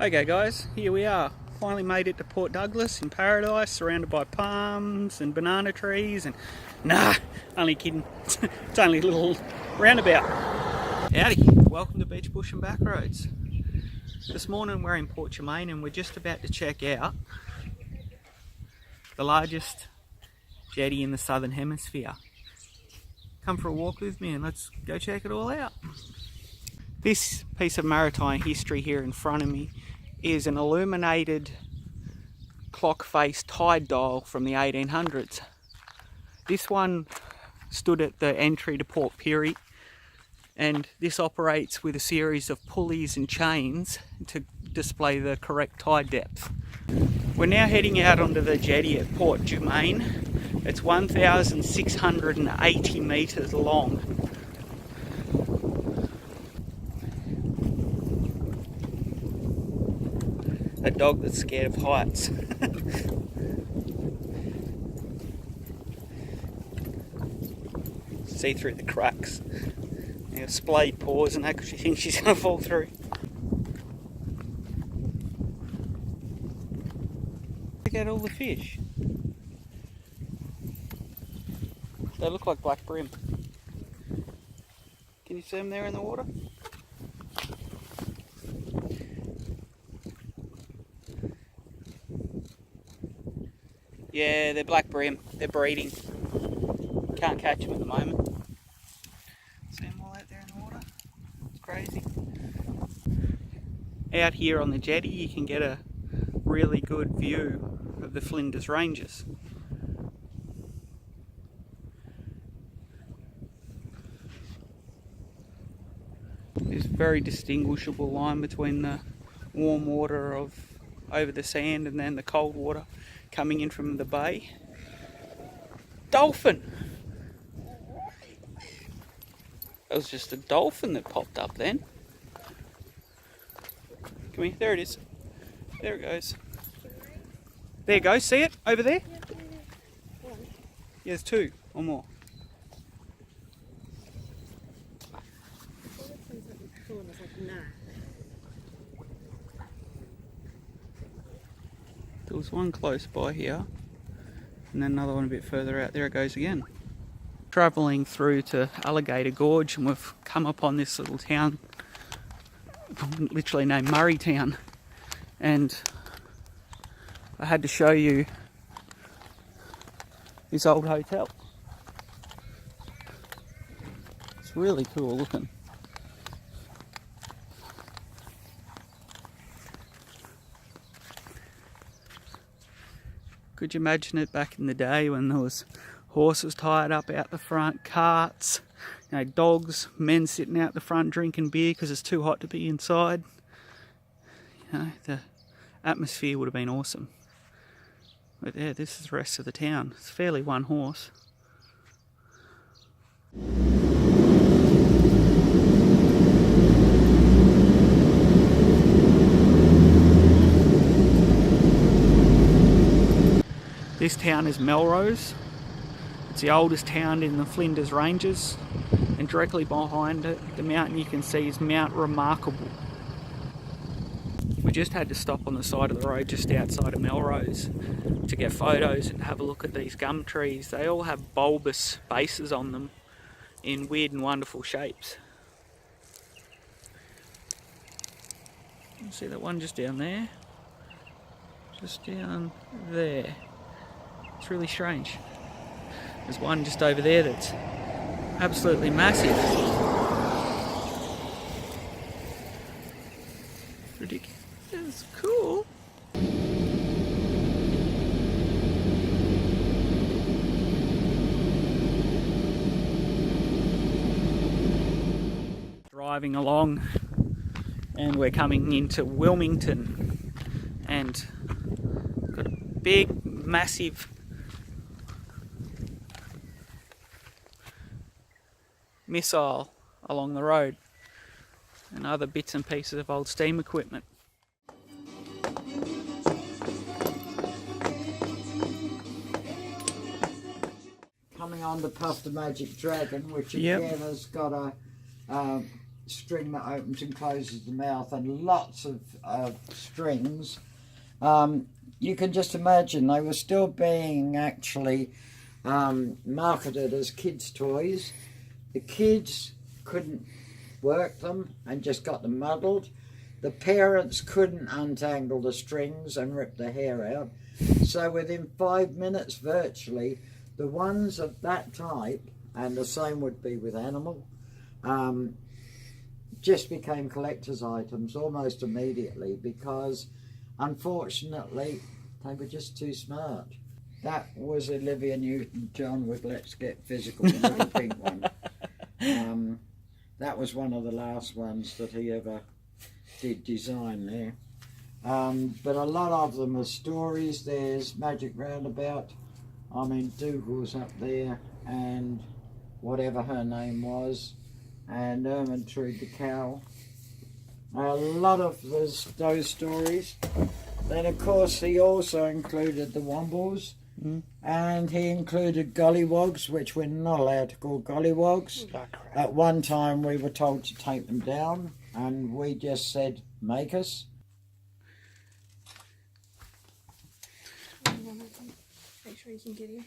Okay guys, here we are. Finally made it to Port Douglas in paradise, surrounded by palms and banana trees and... Nah, only kidding. It's only a little roundabout. Howdy, welcome to Beach Bush and Backroads. This morning we're in Port Germain and we're just about to check out the largest jetty in the southern hemisphere. Come for a walk with me and let's go check it all out. This piece of maritime history here in front of me is an illuminated clock face tide dial from the 1800s. This one stood at the entry to Port Pirie, and this operates with a series of pulleys and chains to display the correct tide depth. We're now heading out onto the jetty at Port Germain. It's 1,680 metres long. A dog that's scared of heights. See through the cracks. You know, splayed paws and that because she thinks she's going to fall through. Look at all the fish. They look like black brim. Can you see them there in the water? Yeah, they're black brim. They're breeding. Can't catch them at the moment. See them all out there in the water? It's crazy. Out here on the jetty you can get a really good view of the Flinders Ranges. There's a very distinguishable line between the warm water of over the sand and then the cold water coming in from the bay. Dolphin! That was just a dolphin that popped up then. Come here, there it is. There it goes. There it goes, see it? Over there? Yeah, there's two or more. There was one close by here, and then another one a bit further out. There it goes again. Travelling through to Alligator Gorge, and we've come upon this little town, literally named Murraytown, and I had to show you this old hotel. It's really cool looking. Could you imagine it back in the day when there was horses tied up out the front, carts, you know, dogs, men sitting out the front drinking beer because it's too hot to be inside. You know, the atmosphere would have been awesome. But yeah, this is the rest of the town. It's fairly one horse. This town is Melrose. It's the oldest town in the Flinders Ranges, and directly behind it, the mountain you can see is Mount Remarkable. We just had to stop on the side of the road just outside of Melrose to get photos and have a look at these gum trees. They all have bulbous bases on them in weird and wonderful shapes. You see that one just down there? Just down there. It's really strange. There's one just over there that's absolutely massive. Ridiculous. It's cool. Driving along, and we're coming into Wilmington, and got a big, massive missile along the road and other bits and pieces of old steam equipment. Coming on to Puff the Magic Dragon, which again has got a string that opens and closes the mouth, and lots of strings. You can just imagine they were still being actually marketed as kids' toys. The kids couldn't work them and just got them muddled. The parents couldn't untangle the strings and rip the hair out. So within 5 minutes, virtually, the ones of that type, and the same would be with animal, just became collector's items almost immediately, because unfortunately they were just too smart. That was Olivia Newton-John with Let's Get Physical, the little pink one. That was one of the last ones that he ever did design there. But a lot of them are stories. There's Magic Roundabout, I mean Dougal's up there, and whatever her name was, and Ermintrude the cow. A lot of those stories. Then of course he also included the Wombles, and he included gollywogs, which we're not allowed to call gollywogs. At one time we were told to take them down, and we just said, make us. Make sure you can get here.